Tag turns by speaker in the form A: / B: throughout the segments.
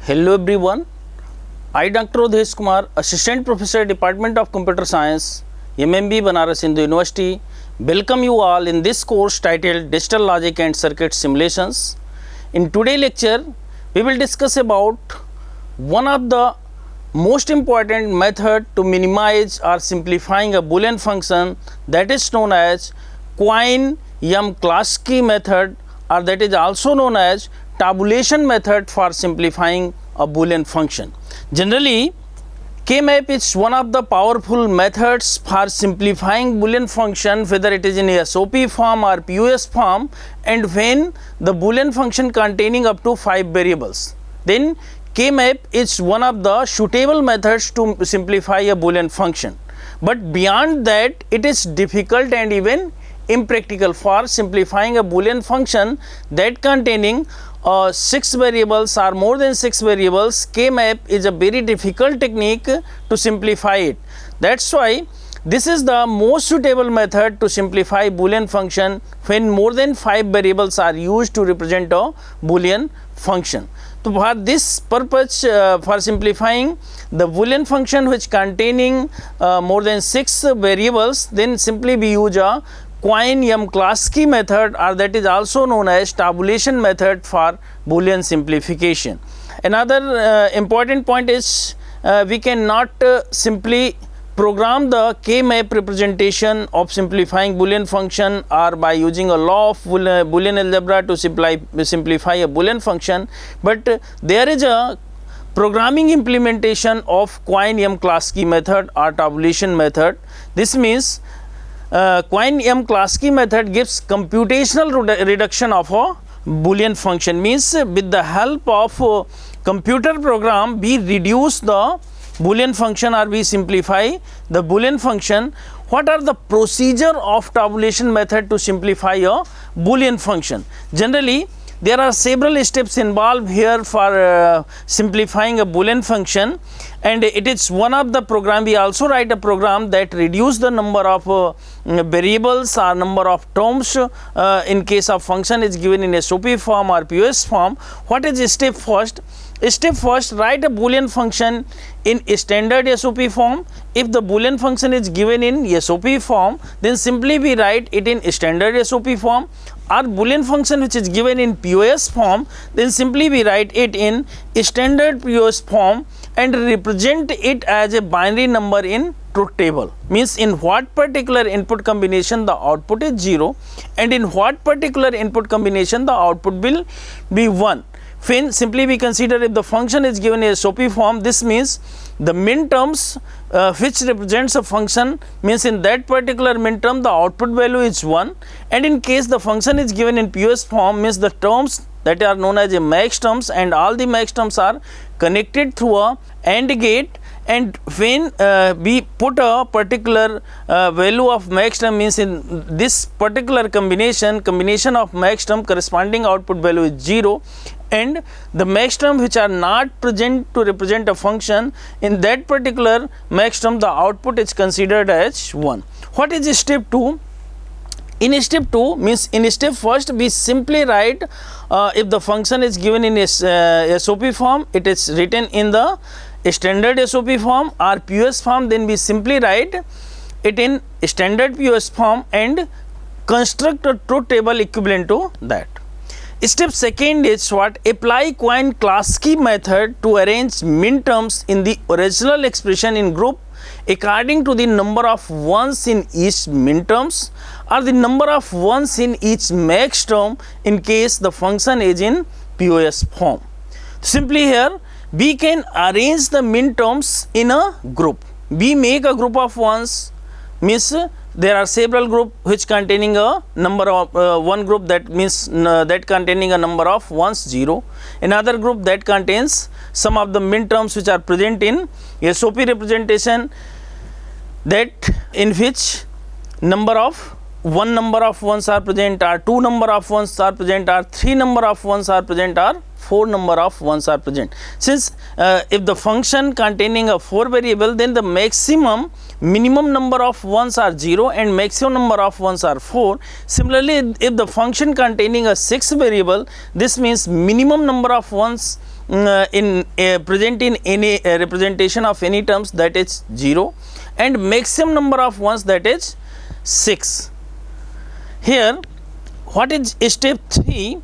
A: Hello everyone, I Dr. Udhesh Kumar, Assistant Professor, Department of Computer Science, MMB Banaras Hindu University, welcome you all in this course titled Digital Logic and Circuit Simulations. In today's lecture, we will discuss about one of the most important method to minimize or simplifying a Boolean function, that is known as Quine-Yam-Klasky method, or that is also known as tabulation method for simplifying a Boolean function. Generally, K-map is one of the powerful methods for simplifying Boolean function, whether it is in SOP form or POS form, and when the Boolean function containing up to 5 variables, then K-map is one of the suitable methods to simplify a Boolean function. But beyond that, it is difficult and even impractical for simplifying a Boolean function that containing 6 variables or more than 6 variables. K-map is a very difficult technique to simplify it. That's why this is the most suitable method to simplify Boolean function when more than 5 variables are used to represent a Boolean function. So for this purpose, for simplifying the Boolean function which containing more than 6 variables, then simply we use a Quine-Yam-Klasky method, or that is also known as tabulation method for Boolean simplification. Another important point is we cannot simply program the K-map representation of simplifying Boolean function or by using a law of Boolean algebra to simplify a Boolean function, but there is a programming implementation of Quine-Yam-Klasky method or tabulation method. This means Quine-Yam-Klasky method gives computational reduction of a Boolean function, means with the help of computer program we reduce the Boolean function or we simplify the Boolean function. What are the procedure of tabulation method to simplify a Boolean function? Generally, there are several steps involved here for simplifying a Boolean function, and it is one of the program. We also write a program that reduce the number of variables or number of terms in case of function is given in SOP form or POS form. What is step first? Step first, write a Boolean function in standard SOP form. If the Boolean function is given in SOP form, then simply we write it in standard SOP form. Or Boolean function which is given in POS form, then simply we write it in standard POS form and represent it as a binary number in truth table. Means in what particular input combination the output is 0 and in what particular input combination the output will be 1. When simply we consider if the function is given in SOP form, this means the minterms which represents a function, means in that particular minterm the output value is 1, and in case the function is given in POS form, means the terms that are known as a max terms, and all the max terms are connected through a AND gate, and when we put a particular value of max term, means in this particular combination of max term, corresponding output value is 0, and the max term which are not present to represent a function, in that particular max term the output is considered as 1. What is step 2? In step 2, means in step first we simply write if the function is given in SOP form, it is written in the standard SOP form or POS form, then we simply write it in standard POS form and construct a truth table equivalent to that. Step second is what? Apply Quine-Klasky method to arrange minterms in the original expression in group according to the number of ones in each minterms or the number of ones in each max term in case the function is in POS form. Simply here we can arrange the minterms in a group. We make a group of ones, means there are several group which containing a number of one group, that means that containing a number of ones 0, another group that contains some of the minterms which are present in SOP representation, that in which one number of ones are present, or 2 number of ones are present, or 3 number of ones are present, or 4 number of ones are present. Since if the function containing a 4 variable, then the minimum number of ones are 0 and maximum number of ones are 4. Similarly, if the function containing a 6 variable, this means minimum number of ones present in any representation of any terms, that is 0, and maximum number of ones, that is 6. Here what is step 3?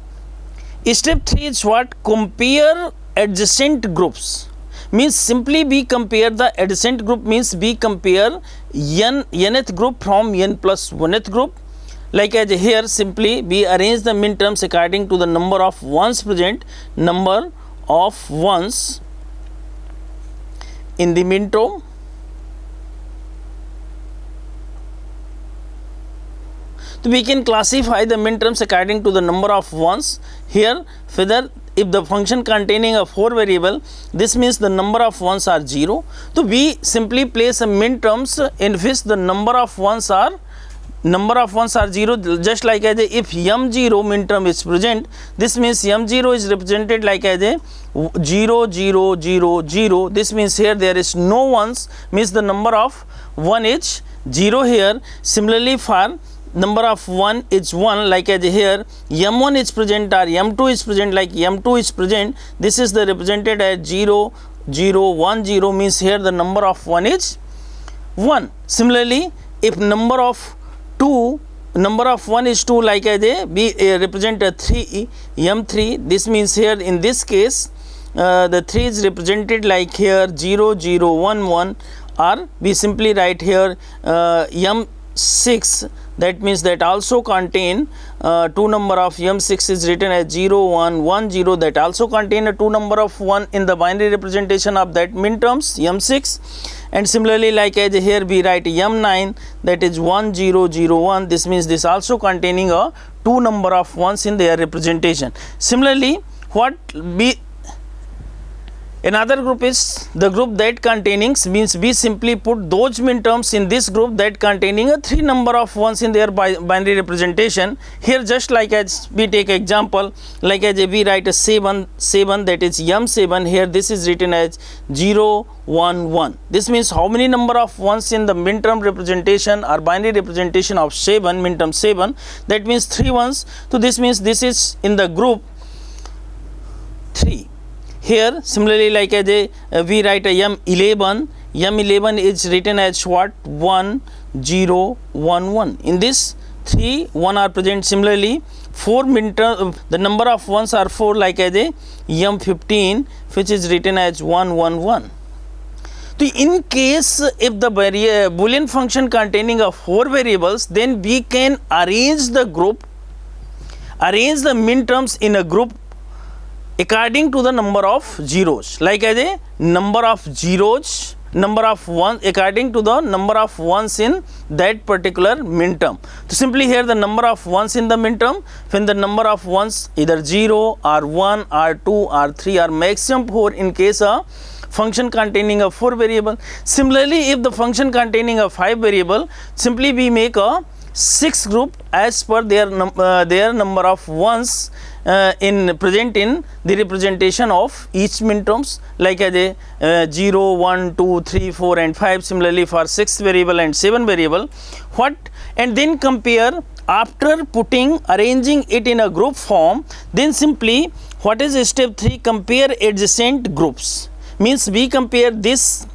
A: Step 3 is what? Compare adjacent groups. Means simply we compare the adjacent group, means we compare nth group from n plus 1th group. Like as here, simply we arrange the min terms according to the number of ones present, number of ones in the min term. So we can classify the min terms according to the number of ones. Here, whether if the function containing a 4 variable, this means the number of ones are 0. So we simply place a min terms in which the number of ones are 0, just like as a, if m0 min term is present, this means m0 is represented like as a 0 0 0 0. This means here there is no ones, means the number of 1 is 0 here. Similarly for number of 1 is 1, like as here m1 is present or m2 is present, like m2 is present, this is the represented as 0 0 1 0, means here the number of 1 is 1. Similarly, if number of 1 is 2, like as a we represent a 3 m3, this means here in this case the 3 is represented like here 0 0 1 1, or we simply write here m6, that means that also contain 2 number of m6 is written as 0 1 1 0, that also contain a 2 number of 1 in the binary representation of that min terms m6. And similarly, like as here we write m9, that is 1 0 0 1, this means this also containing a 2 number of ones in their representation. Similarly, what we another group is the group that containing, means we simply put those min terms in this group that containing a 3 number of ones in their binary representation. Here just like as we take example, like as we write a 7 7, that is m7, here this is written as 0 1 1. This means how many number of ones in the min term representation or binary representation of 7, min term 7, that means 3 ones. So this means this is in the group 3. Here similarly, like as we write a m11 is written as what? 1 0 1 1. In this 3 1 are present. Similarly, 4 min term, the number of ones are 4, like as a m15, which is written as 1 1 1. So in case if the Boolean function containing of 4 variables, then we can arrange the min terms in a group according to the number of zeros, like as a number of zeros, number of ones, according to the number of ones in that particular min term. So simply here the number of ones in the min term, when the number of ones either 0 or 1 or 2 or 3 or maximum 4 in case of function containing a 4 variable. Similarly, if the function containing a 5 variable, simply we make a 6 group as per their number of ones in present in the representation of each min terms, like as a 0 1 2 3 4 and 5. Similarly for 6 variable and 7 variable, what, and then compare after arranging it in a group form. Then simply what is step 3? Compare adjacent groups, means we compare this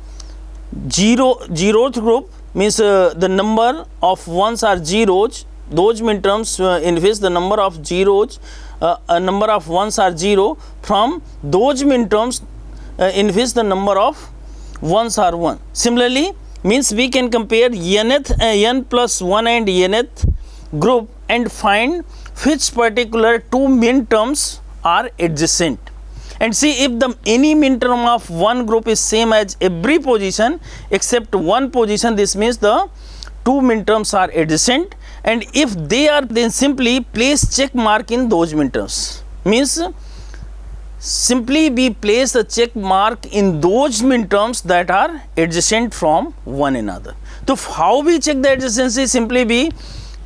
A: 0th group, means the number of ones are zeros, those min terms in which the number of zeros number of ones are 0, from those min terms in which the number of ones are 1. Similarly, means we can compare n plus 1 and nth group and find which particular 2 min terms are adjacent, and see if the any min term of one group is same as every position except one position. This means the 2 min terms are adjacent, and if they are, then simply place check mark in those min terms. Means simply we place a check mark in those min terms that are adjacent from one another. So how we check the adjacency? Simply we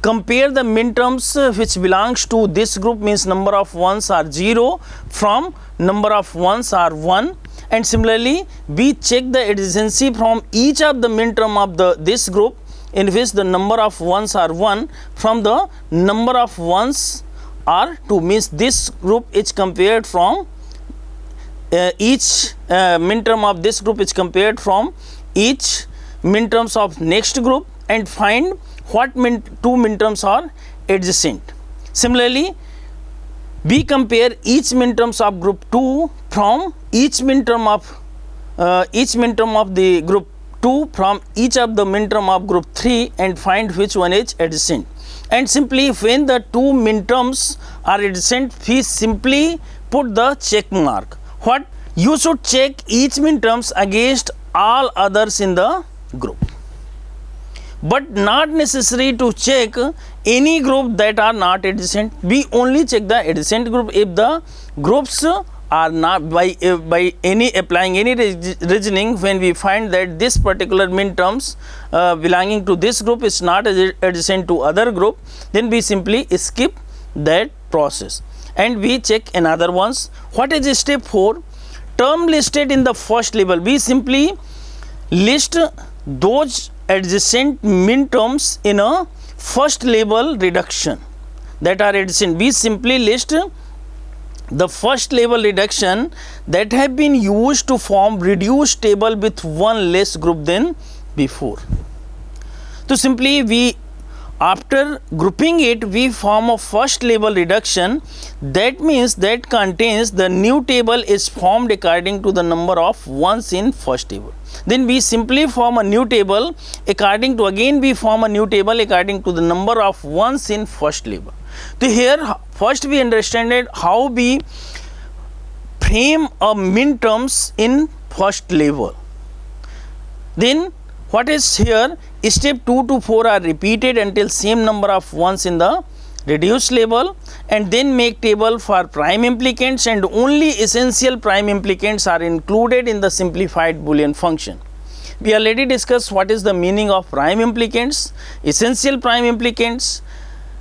A: compare the min terms which belongs to this group, means number of ones are 0, from number of ones are 1, and similarly we check the adjacency from each of the min term of this group in which the number of ones are 1, from the number of ones are 2, means this group is compared from each minterm of this group is compared from each minterms of next group and find what two minterms are adjacent. Similarly, we compare each minterms of group 2 from each minterm of the group 2 from each of the minterm of group 3 and find which one is adjacent. And simply when the two minterms are adjacent, we simply put the check mark. What? You should check each minterms against all others in the group, but not necessary to check any group that are not adjacent. We only check the adjacent group if the groups are not by any applying any reasoning. When we find that this particular minterms belonging to this group is not adjacent to other group, then we simply skip that process and we check another ones. What is step 4? Term listed in the first label. We simply list those adjacent minterms in a first label reduction that are adjacent. We simply list the first label reduction that have been used to form reduced table with one less group than before. So simply we, after grouping it, we form a first label reduction. That means that contains the new table is formed according to the number of ones in first table. Then we simply form a new table according to, again we form a new table according to the number of ones in first label. So here first we understand how we frame a minterms in first label. Then what is here? Step 2 to 4 are repeated until same number of ones in the reduced label, and then make table for prime implicants, and only essential prime implicants are included in the simplified Boolean function. We already discussed what is the meaning of prime implicants, essential prime implicants,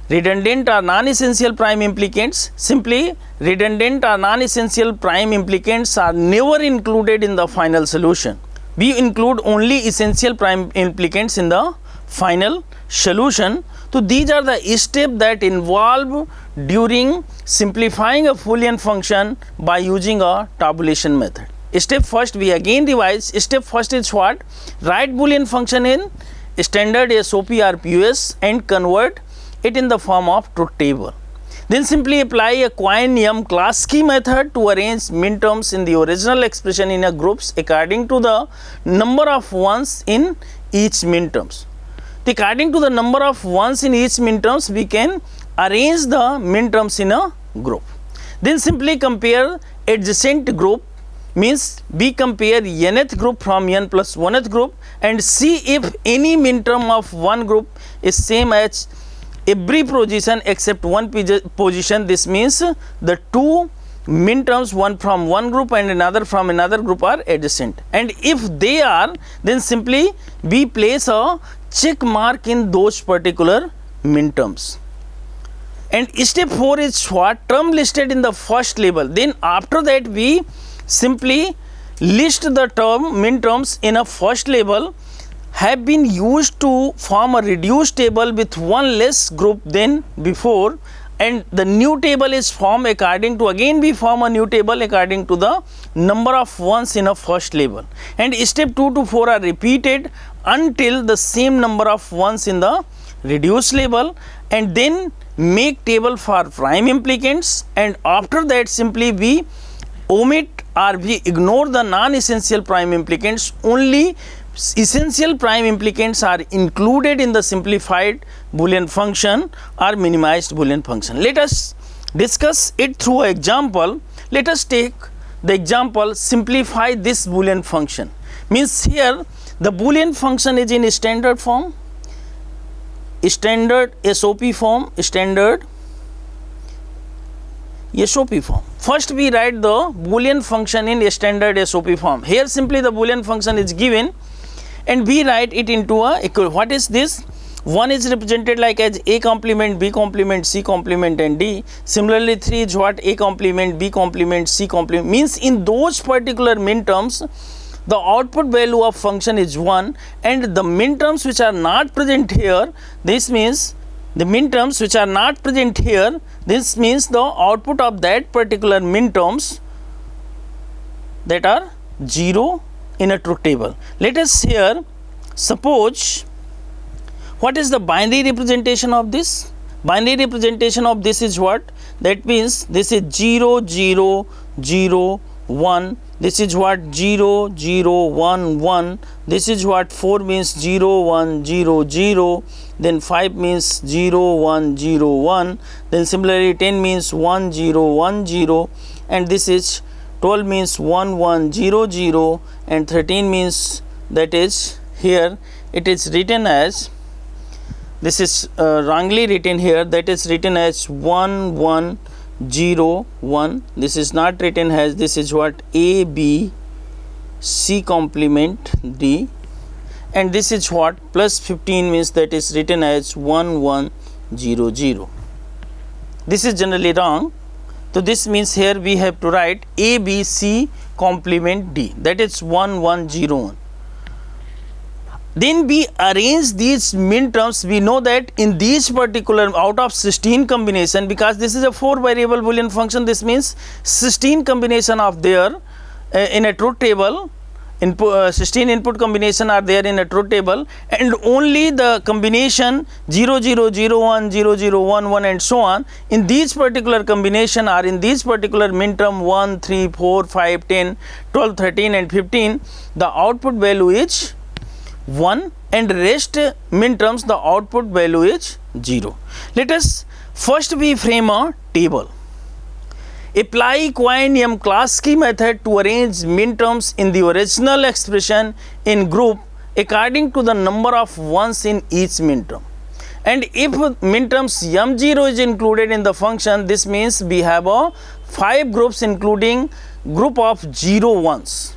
A: redundant or non-essential prime implicants. Simply redundant or non-essential prime implicants are never included in the final solution. We include only essential prime implicants in the final solution. So these are the steps that involve during simplifying a Boolean function by using a tabulation method. Step first, we again revise. Step first is what? Write Boolean function in standard SOP or POS and convert it in the form of truth table. Then simply apply a Quine-Yam class key method to arrange minterms in the original expression in a groups according to the number of ones in each minterms. According to the number of ones in each minterms, we can arrange the minterms in a group. Then simply compare adjacent group, means we compare nth group from n plus 1th group and see if any minterm of one group is same as every position except one position. This means the two minterms, one from one group and another from another group, are adjacent, and if they are, then simply we place a check mark in those particular minterms. And step 4 is what? Term listed in the first label. Then after that we simply list the term minterms in a first label have been used to form a reduced table with one less group than before, and the new table is formed according to, again we form a new table according to the number of ones in a first label, and step 2 to 4 are repeated until the same number of ones in the reduced label, and then make table for prime implicants, and after that simply we omit or we ignore the non-essential prime implicants. Only essential prime implicants are included in the simplified Boolean function or minimized Boolean function. Let us discuss it through an example. Let us take the example, simplify this Boolean function. Means here the Boolean function is in standard form, standard SOP form, standard SOP form. First we write the Boolean function in standard SOP form. Here simply the Boolean function is given and we write it into a equal. What is this? 1 is represented like as A complement, B complement, C complement and D. Similarly 3 is what? A complement, B complement, C complement. Means in those particular minterms the output value of function is 1, and the minterms which are not present here, this means the minterms which are not present here, this means the output of that particular minterms that are 0 in a truth table. Let us here suppose, what is the binary representation of this? Binary representation of this is what? That means this is 0 0 0 1, this is what? 0 0 1 1, this is what? 4 means 0 1 0 0, then 5 means 0 1 0 1, then similarly 10 means 1 0 1 0, and this is 12 means 1 1 0 0, and 13 means, that is here it is written as, this is wrongly written here, that is written as 1 1 0 1, this is not written as, this is what? A B C complement D, and this is what? Plus 15 means, that is written as 1 1 0 0. This is generally wrong. So this means here we have to write A B C complement D, that is 1 1 0 1. Then we arrange these min terms. We know that in these particular, out of 16 combination, because this is a 4 variable Boolean function, this means 16 combination of there in a truth table, 16 input combination are there in a truth table, and only the combination 0 0 0 1 0 0 1 1 and so on, in these particular combination are in these particular min term 1 3 4 5 10 12 13 and 15, the output value is 1, and rest min terms the output value is 0. Let us first we frame a table. Apply Cohen-Yamklasky method to arrange min terms in the original expression in group according to the number of ones in each min term. And if min terms m0 is included in the function, this means we have a 5 groups including group of 0 ones.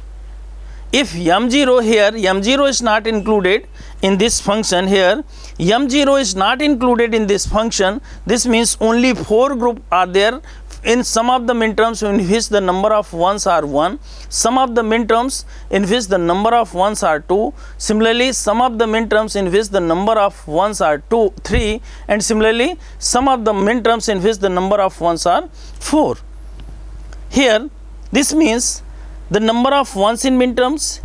A: If m0 here, m0 is not included in this function here, m0 is not included in this function, this means only 4 group are there in some of the min terms in which the number of ones are 1, some of the min terms in which the number of ones are 2, similarly some of the min terms in which the number of ones are 3, and similarly some of the min terms in which the number of ones are 4. Here this means the number of ones in min terms,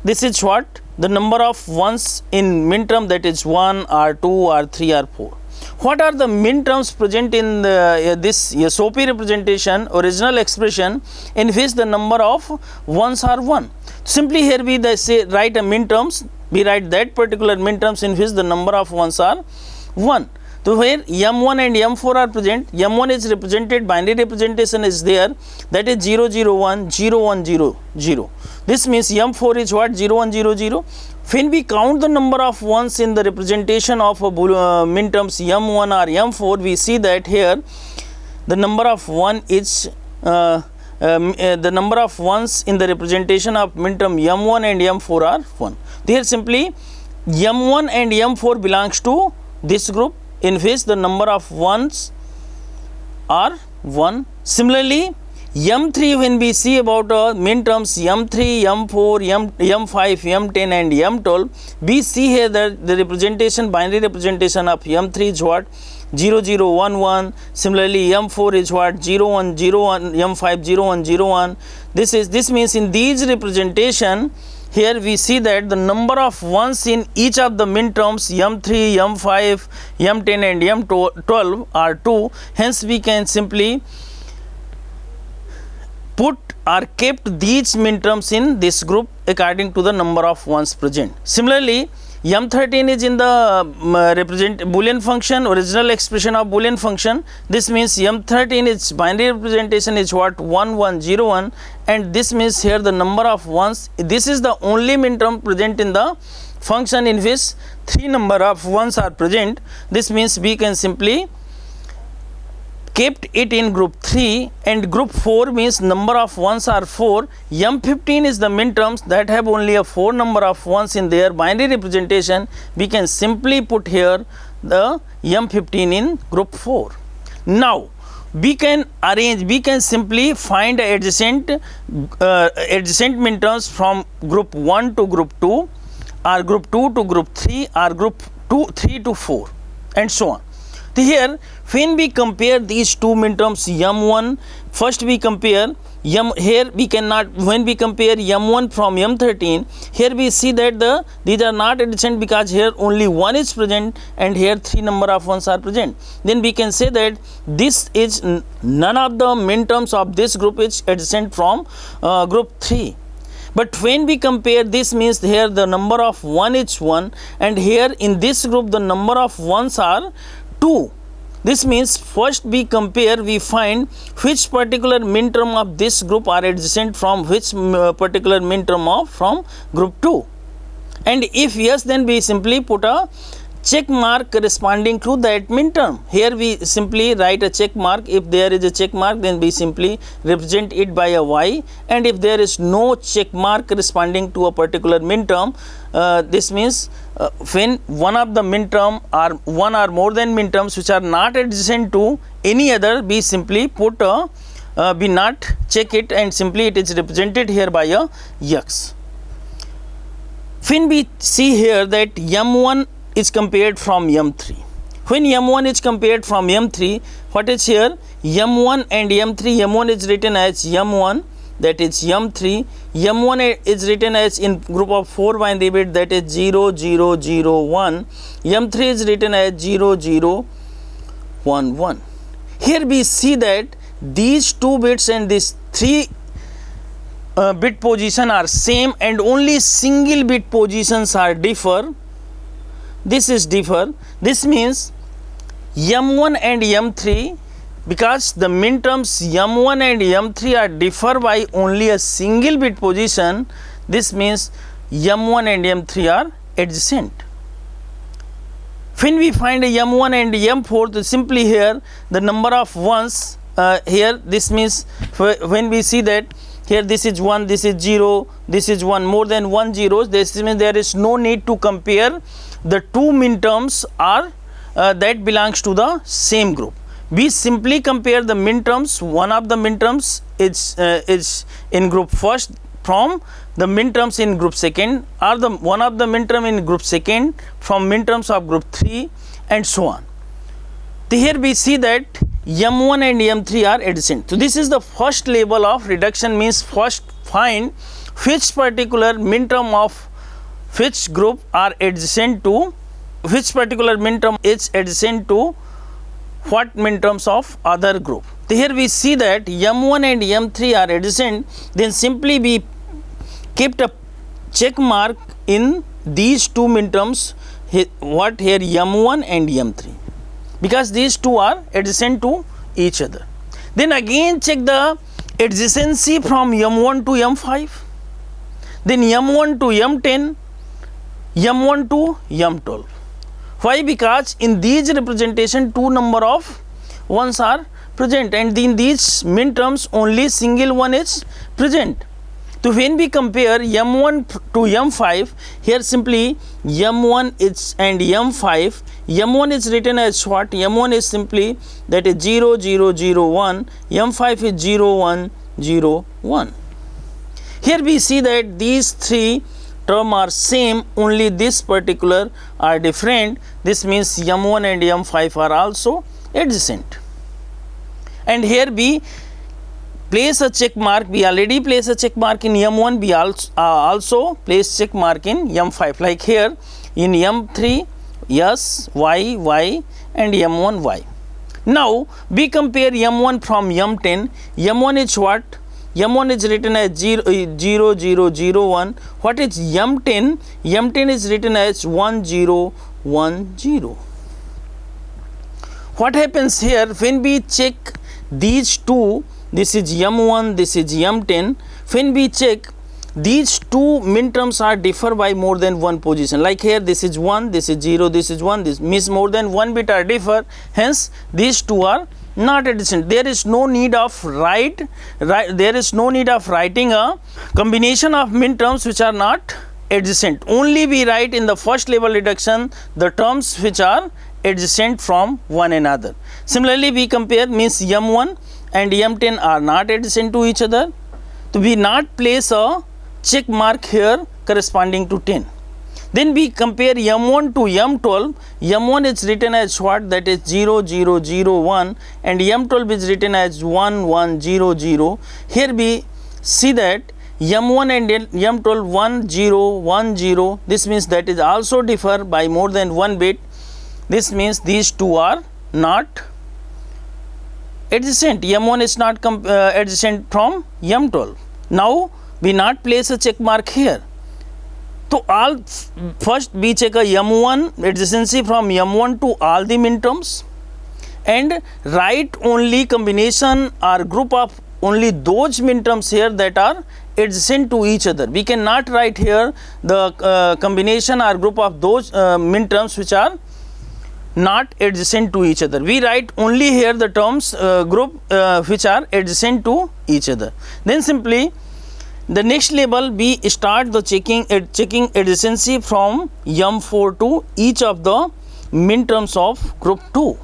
A: this is what? The number of ones in min term, that is 1 or 2 or 3 or 4. What are the min terms present in the, this SOP representation, original expression, in which the number of ones are 1? Simply here we say write a min terms, we write that particular min terms in which the number of ones are 1. So where m1 and m4 are present, m1 is represented, binary representation is there, that is 0 0 1 0 1 0 0. This means m4 is what? 0 1 0 0. When we count the number of ones in the representation of min terms m1 or m4, we see that here the number of 1 is the number of ones in the representation of min term m1 and m4 are 1. Here simply m1 and m4 belongs to this group in which the number of ones are 1. Similarly, m3, when we see about min terms m3, m4, m5, m10 and m12, we see here that the representation, binary representation of m3 is what? 0 0 1 1. Similarly, m4 is what? 0 1 0 1, m5 0 1 0 1. This means in these representation, here we see that the number of ones in each of the min terms m3, m5, m10 and m12 are 2. Hence, we can simply put or kept these min terms in this group according to the number of ones present. Similarly, m13 is in the Boolean function, original expression of Boolean function. This means m13 its binary representation is what? 1 1 0 1, and this means here the number of ones, this is the only min term present in the function in which 3 number of ones are present. This means we can simply kept it in group 3, and group 4 means number of ones are 4. M15 is the min terms that have only a 4 number of ones in their binary representation. We can simply put here the M15 in group 4. Now we can arrange, we can simply find adjacent min terms from group 1 to group 2, or group 2 to group 3, or group 3 to 4, and so on. Here when we compare these two min terms m1, first we compare here we cannot, when we compare m1 from m13, here we see that these are not adjacent because here only 1 is present and here 3 number of ones are present. Then we can say that this is none of the minterms of this group is adjacent from group 3. But when we compare, this means here the number of 1 is 1 and here in this group the number of ones are 2. This means first we compare, we find which particular minterm of this group are adjacent from which particular minterm of from group 2. And if yes, then we simply put a check mark corresponding to that minterm. Here we simply write a check mark. If there is a check mark, then we simply represent it by a Y, and if there is no check mark corresponding to a particular minterm, this means when one of the minterm or one or more than minterms which are not adjacent to any other, we simply put a we not check it and simply it is represented here by a X. When we see here that M1 is compared from M3. When M1 is compared from M3, what is here? M1 and M3, M1 is written as M1, that is M3, M1 is written as in group of 4 binary bit, that is 0, 0, 0, 1, M3 is written as 0, 0, 1, 1. Here we see that these 2 bits and this 3 bit position are same and only single bit positions are differ. This is differ. This means M1 and M3, because the minterms M1 and M3 are differ by only a single bit position, this means M1 and M3 are adjacent. When we find a M1 and M4, simply here the number of ones here, this means when we see that here this is 1, this is 0, this is 1, more than 1 zeros, this means there is no need to compare the 2 minterms are that belongs to the same group. We simply compare the minterms. One of the minterms is in group first from the minterms in group second, or the one of the minterm in group second from minterms of group 3, and so on. Here we see that M1 and M3 are adjacent. So this is the first level of reduction, means first find which particular minterm of which group are adjacent to, which particular minterm is adjacent to what minterms of other group. Here we see that M1 and M3 are adjacent, then simply we kept a check mark in these 2 minterms, what here M1 and M3, because these 2 are adjacent to each other. Then again check the adjacency from M1 to M5, then M1 to M10, M1 to M12. Why? Because in these representation 2 number of ones are present and in these minterms only single one is present. So when we compare M1 to M5, here simply M1 is and M5, M1 is written as what? M1 is simply that is 0, 0, 0, 1, M5 is 0, 1, 0, 1. Here we see that these 3 term are same, only this particular are different. This means M1 and M5 are also adjacent. And here we place a check mark. We already place a check mark in M1. We also place check mark in M5. Like here in M3, yes, Y, Y, and M1, Y. Now we compare M1 from M10. M1 is what? M1 is written as 0, 0, 0, 0, 1. What is M10? M10 is written as 1, 0, 1, 0. What happens here when we check these 2? This is M1, this is M10. When we check, these 2 minterms are differ by more than 1 position. Like here, this is 1, this is 0, this is 1. This means more than 1 bit are differ. Hence, these 2 are not adjacent. There is no need of writing a combination of minterms which are not adjacent. Only we write in the first level reduction the terms which are adjacent from one another. Similarly, we compare, means M1 and M10 are not adjacent to each other. So we not place a check mark here corresponding to 10. Then we compare M1 to M12. M1 is written as what? That is 0, 0, 0, 1, and M12 is written as 1, 1, 0, 0. Here we see that M1 and M12 1, 0, 1, 0. This means that is also differ by more than 1 bit. This means these two are not adjacent. M1 is not adjacent from M12. Now we not place a check mark here. So all first we check a M1 adjacency from M1 to all the minterms and write only combination or group of only those minterms here that are adjacent to each other. We cannot write here the combination or group of those minterms which are not adjacent to each other. We write only here the terms group which are adjacent to each other. Then simply the next level we start the checking adjacency from M4 to each of the minterms of group 2.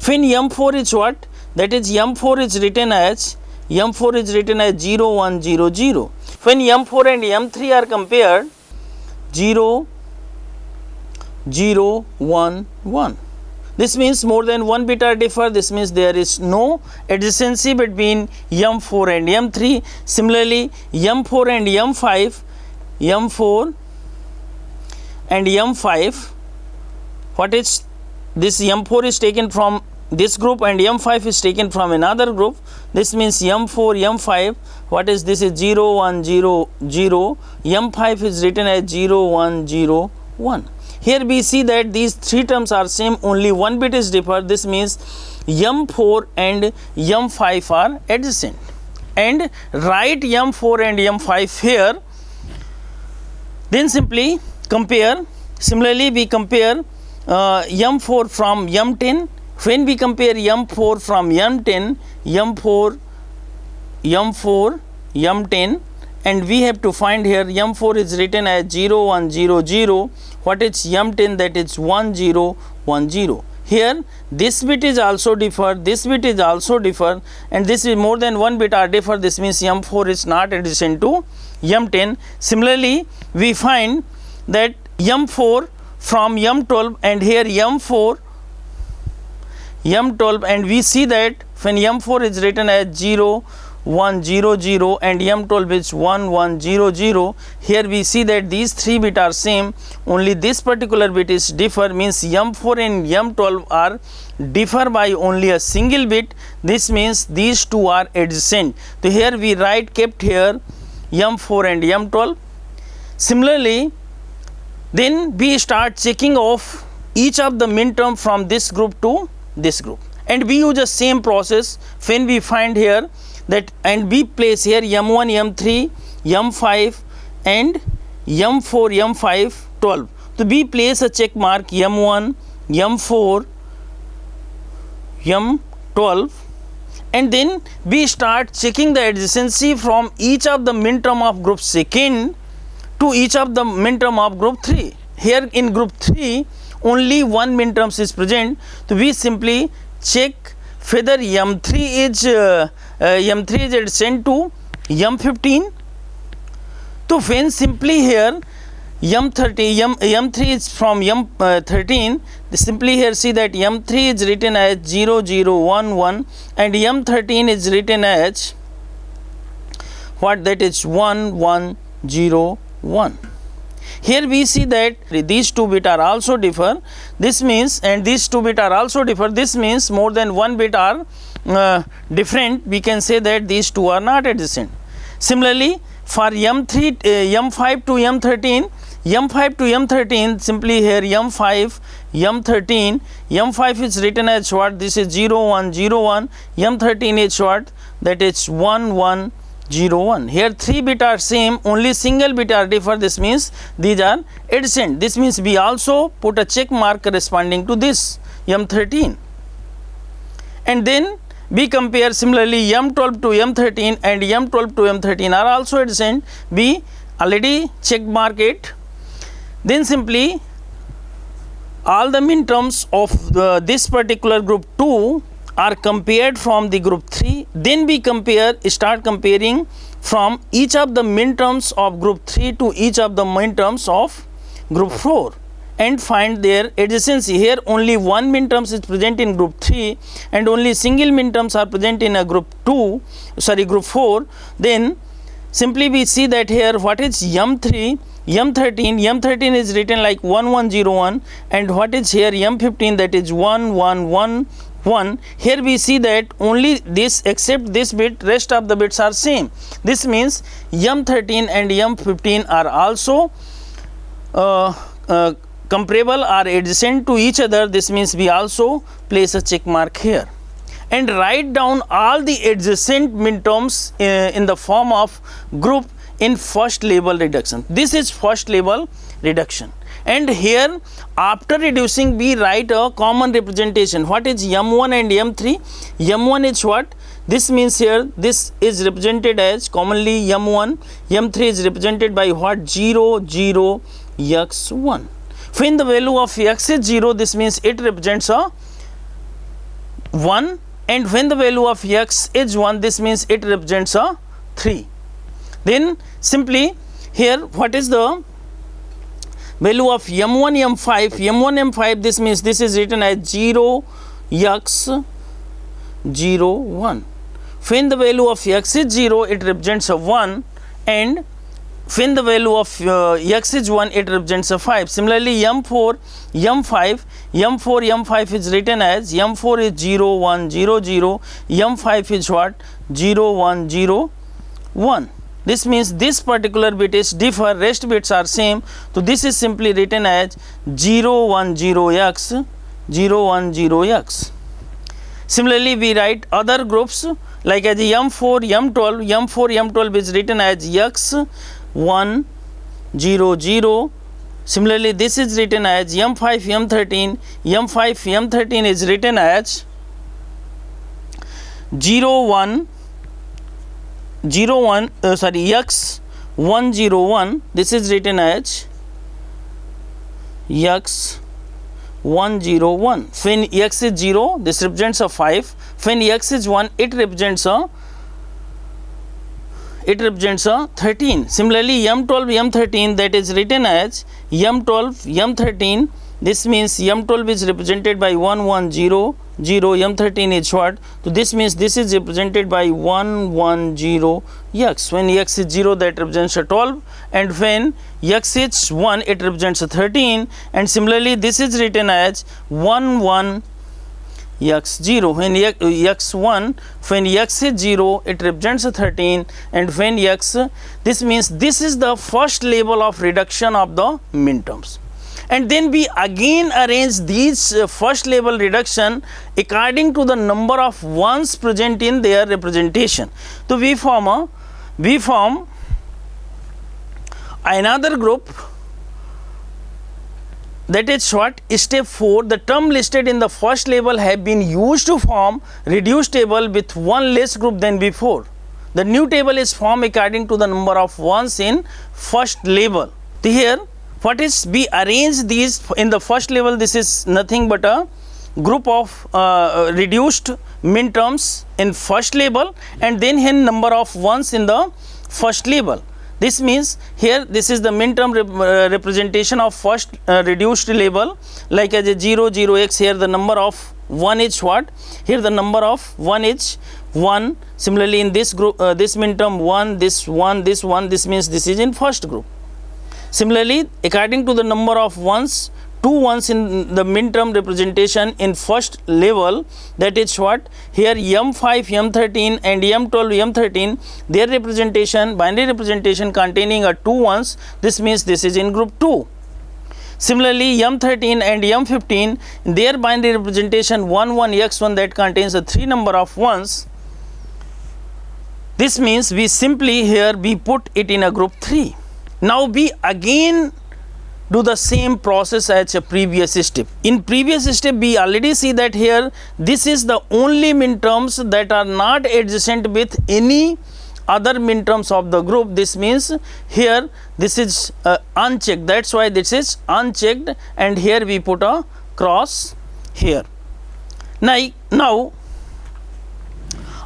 A: When M4 is what? That is M4 is written as 0, 1, 0, 0. When M4 and M3 are compared, 0, 0, 1, 1. This means more than 1 bit are differ. This means there is no adjacency between M4 and M3. Similarly, M4 and M5, M4 and M5, what is this? M4 is taken from this group and M5 is taken from another group. This means M4, M5, what is this? Is 0, 1, 0, 0. M5 is written as 0, 1, 0, 1. Here we see that these three terms are same, only 1 bit is differ. This means M4 and M5 are adjacent. And write M4 and M5 here. Then simply compare. Similarly, we compare M4 from M10. When we compare M4 from M10, M4, M10, and we have to find here M4 is written as 0, 1, 0, 0. What is M10? That is 1, 0, 1, 0. Here this bit is also differ, this bit is also differ, and this is more than 1 bit are differ. This means M4 is not adjacent to M10. Similarly, we find that M4 from M12 and here M12, and we see that when M4 is written as 0, 1, 0, 0 and M12 is 1, 1, 0, 0. Here we see that these 3 bit are same, only this particular bit is differ, means M4 and M12 are differ by only a single bit. This means these two are adjacent. So here we write kept here M4 and M12. Similarly, then we start checking off each of the minterm from this group to this group, and we use the same process when we find here that, and we place here M1, M3, M5 and M4, M5, 12. So we place a check mark M1, M4, M12, and then we start checking the adjacency from each of the minterm of group 2 to each of the minterm of group 3. Here in group 3 only one minterm is present. So we simply check whether M3 is adjacent to M15. So when simply here M3 is from M13, simply here see that M3 is written as 0, 0, 1, 1 and M13 is written as what? That is 1, 1, 0, 1. Here we see that these 2 bit are also differ. This means, and these 2 bit are also differ. This means more than 1 bit are different. We can say that these 2 are not adjacent. Similarly, for M5 to M13, simply here M5, M13, M5 is written as what? This is 0, 1, 0, 1. M13 is what? That is 1, 1, 0, 1. Here 3 bit are same, only single bit are differ. This means these are adjacent. This means we also put a check mark corresponding to this M13. And then we compare similarly M12 to M13 and M12 to M13 are also adjacent. We already check mark it. Then simply all the minterms of this particular group 2 are compared from the group 3. Then we start comparing from each of the minterms of group 3 to each of the minterms of group 4 and find their adjacency. Here only one min terms is present in group 3 and only single min terms are present in a group 4. Then simply we see that here what is M13 is written like 1101, and what is here M15, that is 1111. Here we see that only this, except this bit, rest of the bits are same. This means M13 and M15 are also comparable or adjacent to each other. This means we also place a check mark here and write down all the adjacent min terms in the form of group in first label reduction. This is first label reduction, and here after reducing we write a common representation. What is M1 and M3? M1 is what? This means here this is represented as commonly M1, M3 is represented by what? 0, 0, x1. When the value of x is 0, this means it represents a 1, and when the value of x is 1, this means it represents a 3. Then simply here what is the value of M1, M5? M1, M5, this means this is written as 0, x 0, 1. When the value of x is 0, it represents a 1, and when the value of x is 1, it represents a 5. Similarly, M4, M5 is written as M4 is 0, 1, 0, 0, M5 is what? 0, 1, 0, 1. This means this particular bit is differ, rest bits are same. So this is simply written as 0, 1, 0, x, 0, 1, 0, x. Similarly, we write other groups like as M4, M12 is written as x 1, 0, 0. Similarly, this is written as M5, M13 is written as 0, 1, x 1, 0, 1. This is written as x 1, 0, 1. When x is 0, this represents a 5. When x is 1, it represents a 13. Similarly, M12, M13, that is written as M12, M13. This means M12 is represented by 1, 1, 0, 0. M13 is what? So this means this is represented by 1, 1, 0, x. When x is 0, that represents a 12, and when x is 1, it represents a 13. And similarly, this is written as 1, 1, x 0. When x1, when x is 0, it represents a 13, and when x, this means this is the first level of reduction of the min terms. And then we again arrange these first level reduction according to the number of ones present in their representation. So we form another group, that is what? Step 4. The term listed in the first label have been used to form reduced table with one less group than before. The new table is formed according to the number of ones in first label. So here what is, we arrange these in the first label. This is nothing but a group of reduced min terms in first label, and then number of ones in the first label. This means here this is the min term representation of first reduced label, like as a 0, 0, x. Here the number of 1 is what? Here the number of 1 is 1. Similarly, in this group, this min term 1, this 1, this 1, this means this is in first group. Similarly, according to the number of ones, 2 ones in the min term representation in first level, that is what? Here M5, M13 and M12, M13, their representation, binary representation containing a 2 ones. This means this is in group 2. Similarly, M13 and M15, their binary representation 1, 1, x1, that contains a 3 number of ones. This means we simply here we put it in a group 3. Now we again do the same process as a previous step. In previous step, we already see that here this is the only min terms that are not adjacent with any other min terms of the group. This means here this is unchecked. That's why this is unchecked, and here we put a cross here. Now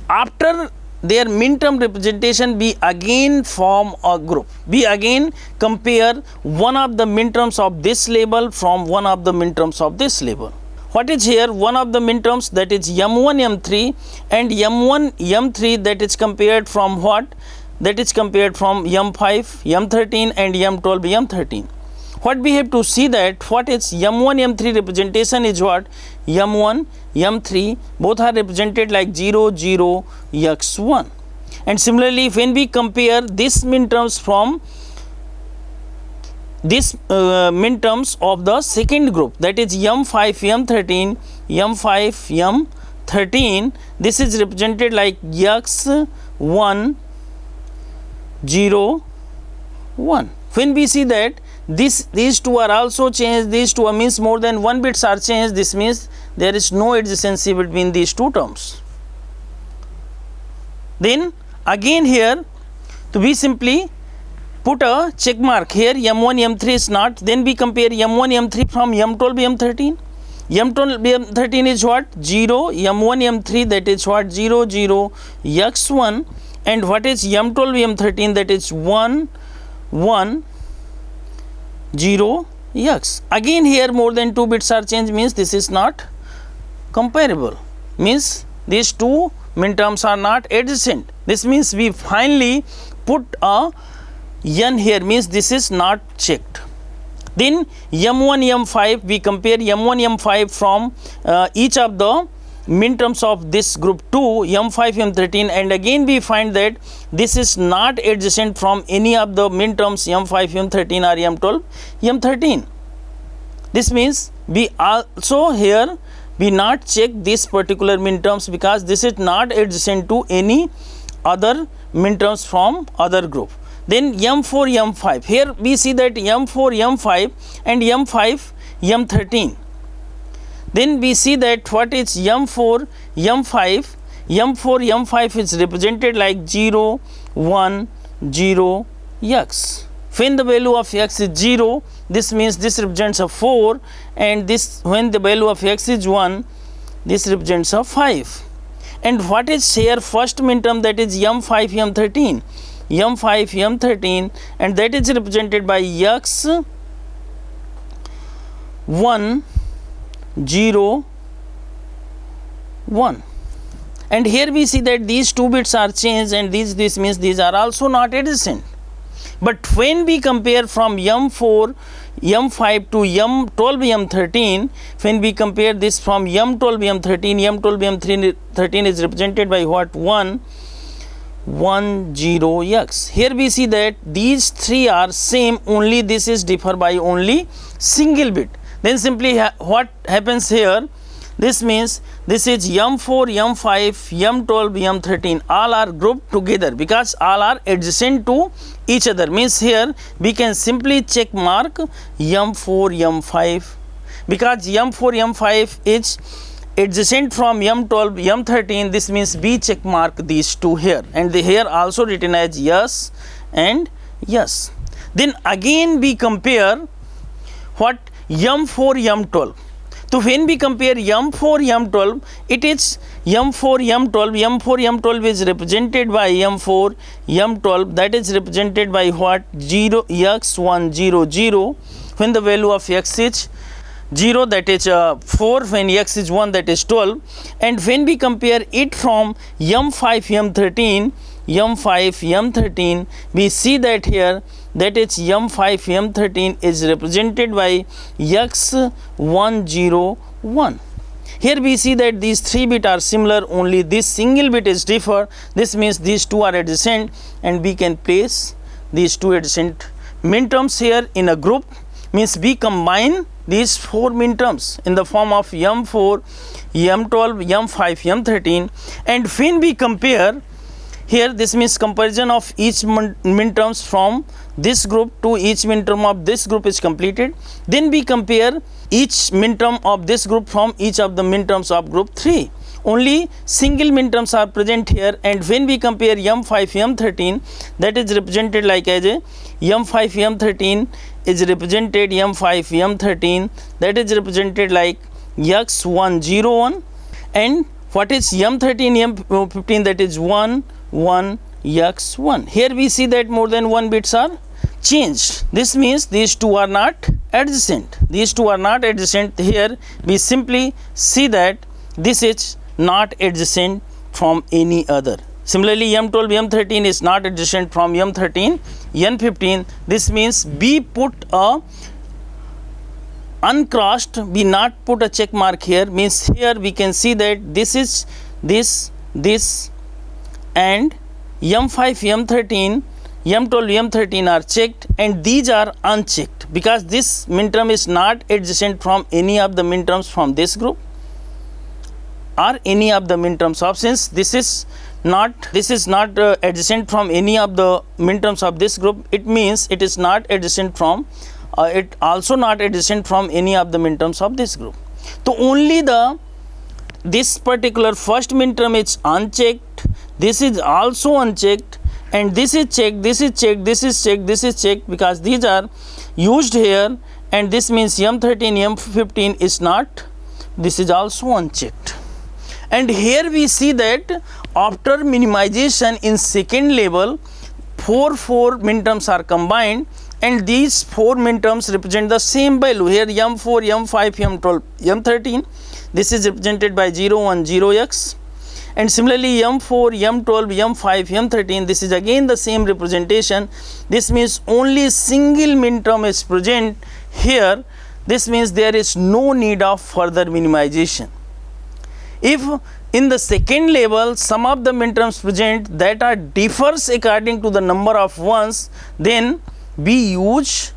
A: after their min-term representation, we again form a group. We again compare one of the min-terms of this label from one of the min-terms of this label. What is here? One of the min-terms, that is M1, M3, and M1, M3, that is compared from what? That is compared from M5, M13 and M12, M13. What we have to see that what is M1, M3 representation is what? M1, M3 both are represented like 0, 0, x1. And similarly, when we compare this min-terms from this min-terms of the second group, that is M5, M13, M5, M13, this is represented like x1, 0, 1. When we see that these two are also changed, these two means more than one bits are changed, this means there is no adjacency between these two terms. Then again here, to be simply put a check mark here, M1, M3 is not, then we compare M1, M3 from M12, M13. M12, M13 is what? 0, M1, M3, that is what? 0, 0, x1, and what is M12, M13, that is 1, 1, 0, x. Again here more than 2 bits are changed, means this is not comparable, means these two min-terms are not adjacent. This means we finally put a n here, means this is not checked. Then M1, M5, we compare M1, M5 from each of the min-terms of this group 2, M5, M13, and again we find that this is not adjacent from any of the min-terms M5, M13 or M12, M13. This means we also here we not check this particular min-terms because this is not adjacent to any other min-terms from other group. Then M4, M5, here we see that M4, M5 and M5, M13. Then we see that what is M4, M5, M4, M5 is represented like 0, 1, 0, x. When the value of x is 0, this means this represents a 4, and this when the value of x is 1, this represents a 5. And what is here first min-term, that is M5, M13. M5, M13, and that is represented by x 1, 0, 1. And here we see that these 2 bits are changed, and this means these are also not adjacent. But when we compare from M4, M5 to M12, M13, when we compare this from M12, M13, M12, M13 is represented by what? 1, 1, 0, x. Here we see that these three are same, only this is differ by only single bit. Then simply what happens here? This means this is M4, M5, M12, M13, all are grouped together because all are adjacent to each other. Means here we can simply check mark M4, M5 because M4, M5 is adjacent from M12, M13. This means we check mark these two here, and the here also written as yes and yes. Then again we compare what? M4, M12. So when we compare M4, M12, it is M4, M12, M4, M12 is represented by M4, M12, that is represented by what? 0, x1, 0, 0, when the value of x is 0, that is 4, when x is 1, that is 12. And when we compare it from M5, M13, M5, M13, we see that here that is M5, M13 is represented by x1, 0, 1. Here we see that these 3 bits are similar, only this single bit is differ. This means these two are adjacent, and we can place these two adjacent min-terms here in a group. Means we combine these 4 min-terms in the form of M4, M12, M5, M13, and when we compare here, this means comparison of each min-terms from this group to each min-term of this group is completed. Then we compare each min-term of this group from each of the min-terms of group 3. Only single min-terms are present here, and when we compare M5, M13, that is represented like as a M5, M13 is represented M5, M13, that is represented like x1, 0, 1, and what is M13, M15, that is 1, 1 x1. Here we see that more than 1 bits are changed. This means these two are not adjacent. These two are not adjacent. Here we simply see that this is not adjacent from any other. Similarly, M12, M13 is not adjacent from M13, N15. This means we put a uncrossed, we not put a check mark here, means here we can see that this is this and M5, M13, M12, M13 are checked and these are unchecked because this minterm is not adjacent from any of the minterms from this group or any of the minterms of, since this is not adjacent from any of the minterms of this group, it means it is not adjacent from it also not adjacent from any of the minterms of this group. So only this particular first minterm is unchecked, this is also unchecked, and this is checked, this is checked, this is checked, this is checked, because these are used here, and this means M13, M15 is not, this is also unchecked. And here we see that after minimization in second level, four minterms are combined, and these 4 minterms represent the same value. Here M4, M5, M12, M13, this is represented by 0, 1, 0x. And similarly M4, M12, M5, M13, this is again the same representation. This means only single minterm is present here. This means there is no need of further minimization. If in the second level some of the minterms present that are differs according to the number of ones, then we use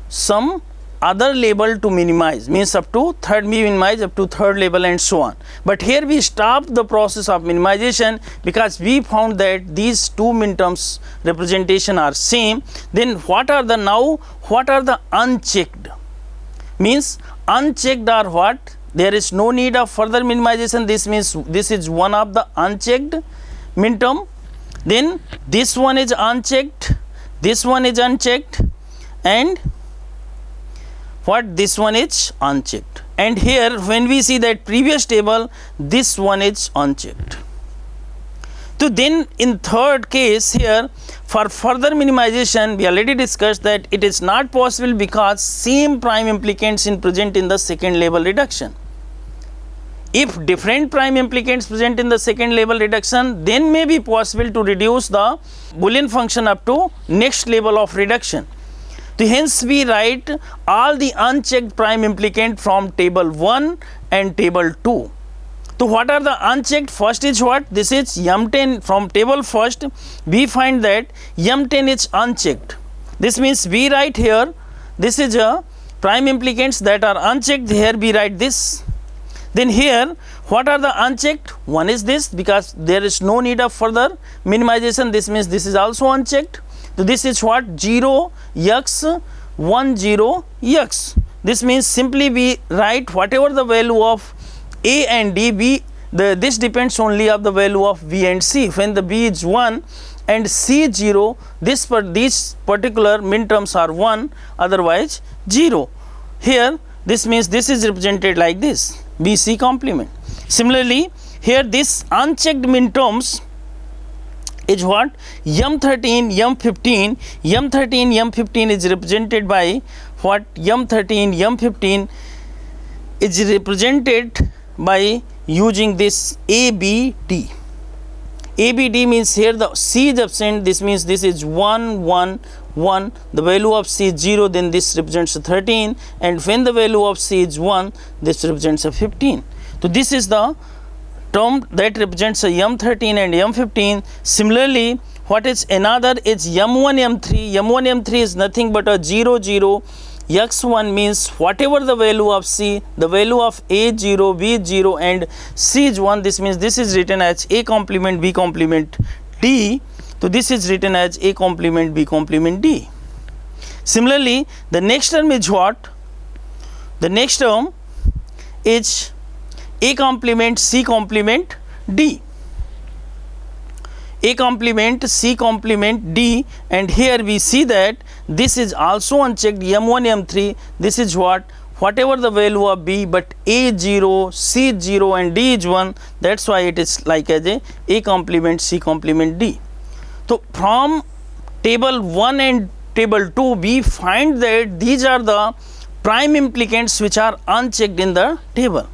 A: some other label to minimize, means up to third, we minimize up to third label and so on. But here we stop the process of minimization because we found that these two minterms representation are same. Then what are the unchecked? Means unchecked are what? There is no need of further minimization. This means this is one of the unchecked minterm. Then this one is unchecked, this one is unchecked, and what, this one is unchecked. And here when we see that previous table, this one is unchecked. So then in third case here, for further minimization, we already discussed that it is not possible because same prime implicants in present in the second level reduction. If different prime implicants present in the second level reduction, then may be possible to reduce the Boolean function up to next level of reduction. So hence we write all the unchecked prime implicant from table 1 and table 2. So what are the unchecked? First is what? This is M10 from table first. We find that M10 is unchecked. This means we write here, this is a prime implicants that are unchecked. Here we write this. Then here, what are the unchecked? One is this, because there is no need of further minimization. This means this is also unchecked. So this is what? 0 x 1 0 x. This means simply we write whatever the value of A and D, this depends only of the value of B and C. When the B is 1 and C is 0, these particular minterms are 1, otherwise 0. Here this means this is represented like this, BC complement. Similarly, here this unchecked minterms is what? M13, M15. M13, M15 is represented by what? M13, M15 is represented by using this ABD. ABD means here the C is absent. This means this is 1, 1, 1. The value of C is 0, then this represents a 13. And when the value of C is 1, this represents a 15. So this is the term that represents a M13 and M15. Similarly, what is another is M1, M3. M1, M3 is nothing but a 0, 0. X1 means whatever the value of C, the value of A 0, B 0 and C is 1. This means this is written as A complement B complement D. So this is written as A complement B complement D. Similarly, the next term is what? The next term is A complement C complement D. A complement C complement D, and here we see that this is also unchecked M1 M3. This is what? whatever the value of B, but A is 0, C is 0 and D is 1, that's why it is like as A complement C complement D. So from table 1 and table 2 we find that these are the prime implicants which are unchecked in the table.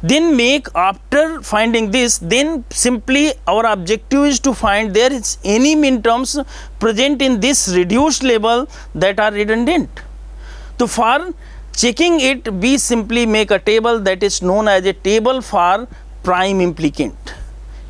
A: Then after finding this, then simply our objective is to find there is any min terms present in this reduced label that are redundant. So for checking it, we simply make a table that is known as a table for prime implicant.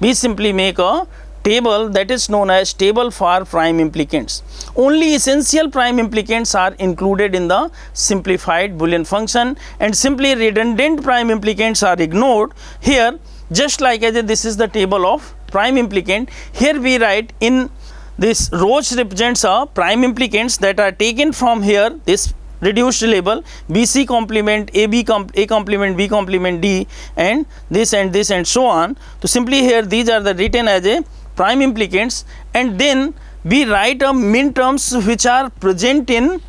A: We simply make a table that is known as table for prime implicants. Only essential prime implicants are included in the simplified Boolean function, and simply redundant prime implicants are ignored. Here, just like as this is the table of prime implicant, here we write in this rows represents a prime implicants that are taken from here, this reduced label BC complement A complement B complement D and this and so on. So simply here these are the written as a prime implicants, and then we write a min terms which are present in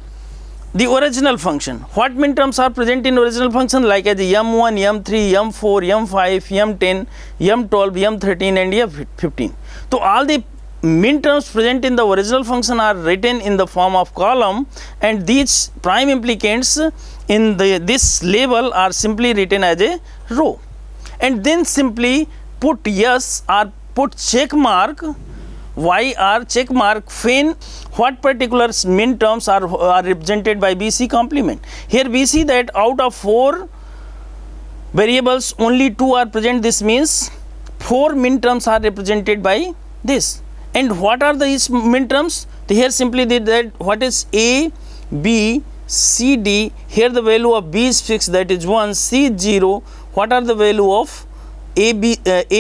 A: the original function. What min terms are present in original function? Like as M1, M3, M4, M5, M10, M12, M13 and M15. So all the min terms present in the original function are written in the form of column, and these prime implicants in this label are simply written as a row, and then simply put yes or put check mark y or check mark when what particular min terms are represented by BC complement. Here we see that out of 4 variables only 2 are present. This means 4 min terms are represented by this. And what are these min terms? Here simply did that what is A, B, C, D. Here the value of B is fixed, that is 1, C is 0. What are the value of A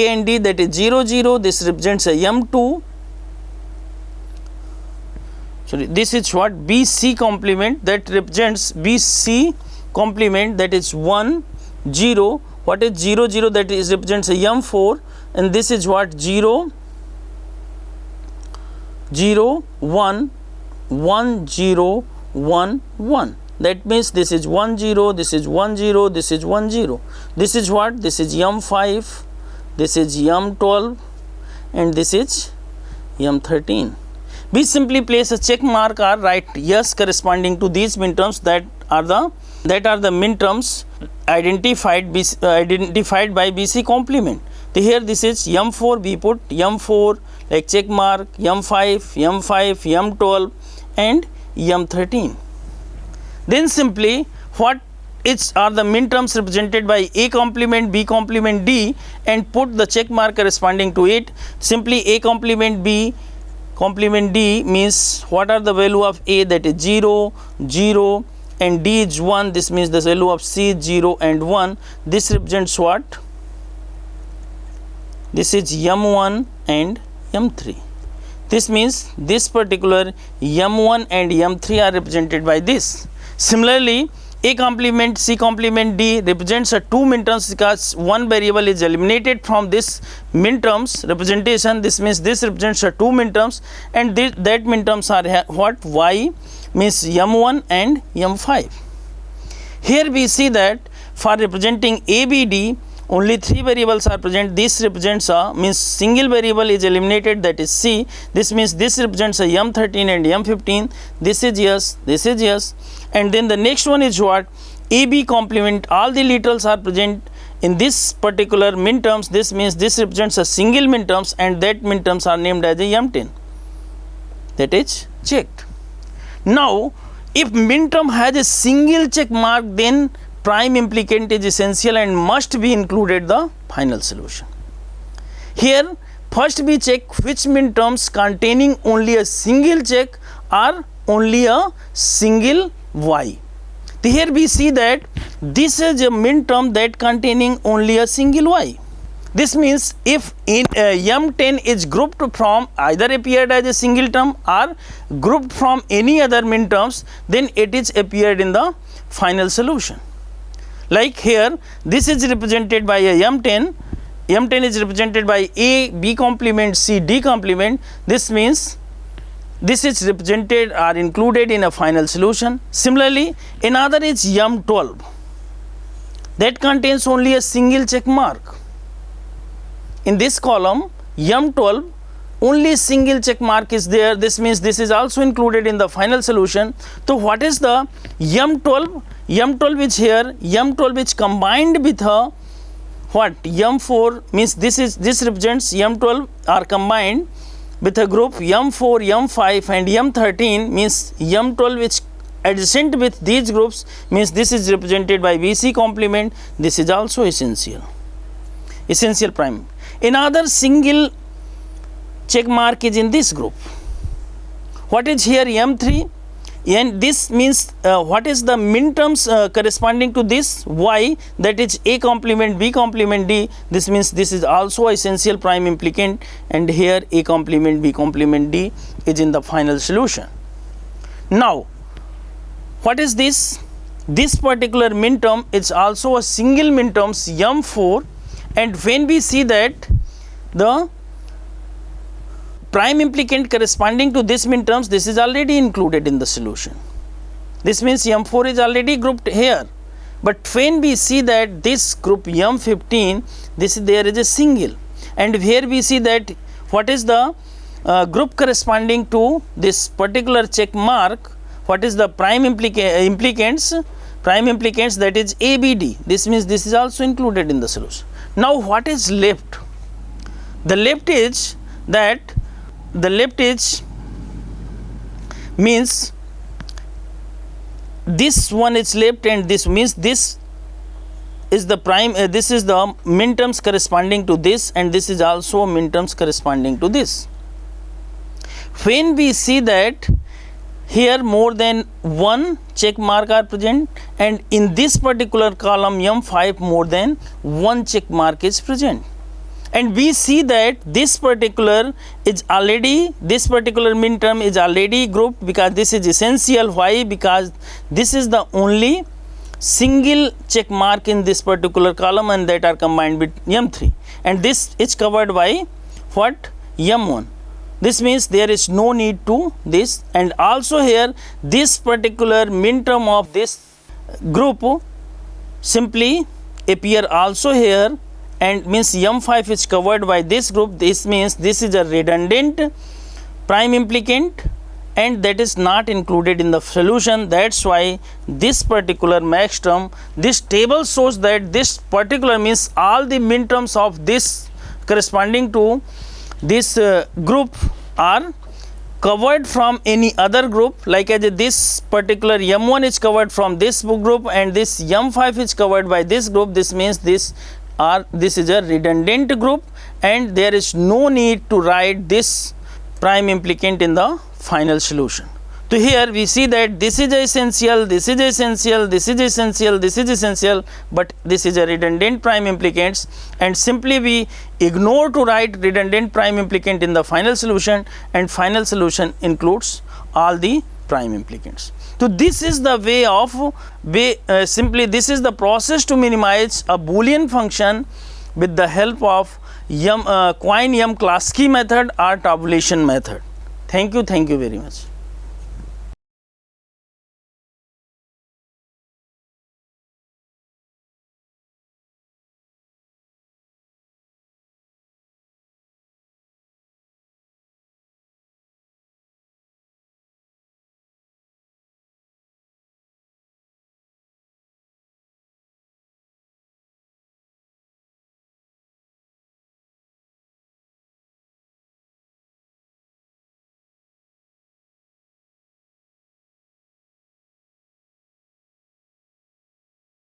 A: and D, that is 0, 0. This represents a M2. Sorry, this is what BC complement, that represents BC complement, that is 1, 0. What is 0, 0? That is represents a M4, and this is what 0, 0, 1, 1, 0, 1, 1. That means this is 1, 0, this is 1, 0, this is 1, 0. This is what? This is M5, this is M12 and this is M13. We simply place a check mark or write yes corresponding to these min terms that are the min terms identified by BC complement. So here this is M4, we put M4 like check mark, M5, M5, M12 and M13. Then simply what are the min terms represented by A complement, B complement, D, and put the check mark corresponding to it. Simply A complement B complement D means what are the value of A, that is 0, 0 and D is 1. This means the value of C is 0 and 1. This represents what? This is M1 and M3. This means this particular M1 and M3 are represented by this. Similarly, A complement C complement D represents a 2 min terms because one variable is eliminated from this min terms representation. This means this represents a 2 min terms, and that min terms are what? Y means M1 and M5. Here we see that for representing ABD only 3 variables are present. This represents a means single variable is eliminated, that is C. This means this represents a M13 and M15. This is yes, this is yes. And then the next one is what? AB complement. All the literals are present in this particular min terms. This means this represents a single min terms, and that min terms are named as a M10. That is checked. Now, if min term has a single check mark, then prime implicant is essential and must be included the final solution. Here first we check which min terms containing only a single check or only a single Y. Here we see that this is a min term that containing only a single Y. This means if in M10 is grouped from either appeared as a single term or grouped from any other min terms, then it is appeared in the final solution. Like here, this is represented by a M10. M10 is represented by A, B complement, C, D complement. This means this is represented or included in a final solution. Similarly, another is M12. that contains only a single check mark. In this column M12 only single check mark is there. This means this is also included in the final solution. So what is the M12? M12 which here, M12 which combined with a what? M4 means this represents M12 are combined with a group M4, M5 and M13 means M12 which adjacent with these groups means this is represented by BC complement. This is also essential prime. Another single check mark is in this group. What is here M3? And this means what is the min terms corresponding to this Y, that is A complement B complement D. This means this is also essential prime implicant, and here A complement B complement D is in the final solution. Now what is this? This particular min term is also a single min terms M4, and when we see that the prime implicant corresponding to this min terms, this is already included in the solution. This means M4 is already grouped here, but when we see that this group M15, there is a single, and here we see that what is the group corresponding to this particular check mark, what is the prime implicants, that is ABD. This means this is also included in the solution. Now what is left? The left is means this one is left, and this means this is the prime, this is the min terms corresponding to this, and this is also min terms corresponding to this. When we see that here more than one check mark are present, and in this particular column M5 more than one check mark is present, and we see that this particular min term is already grouped because this is essential. Why? Because this is the only single check mark in this particular column, and that are combined with M3, and this is covered by what? M1. This means there is no need to this, and also here this particular min term of this group simply appear also here, and means M5 is covered by this group. This means this is a redundant prime implicant, and that is not included in the solution. That's why this particular max term, this table shows that this particular means all the min terms of this corresponding to this group are covered from any other group, like as this particular M1 is covered from this group, and this M5 is covered by this group. This means this is a redundant group, and there is no need to write this prime implicant in the final solution. So here we see that this is essential, this is essential, this is essential, this is essential, but this is a redundant prime implicants, and simply we ignore to write redundant prime implicant in the final solution, and final solution includes all the prime implicants. So this is the way of simply this is the process to minimize a Boolean function with the help of Quine-Yam-Klasky method or tabulation method. Thank you very much.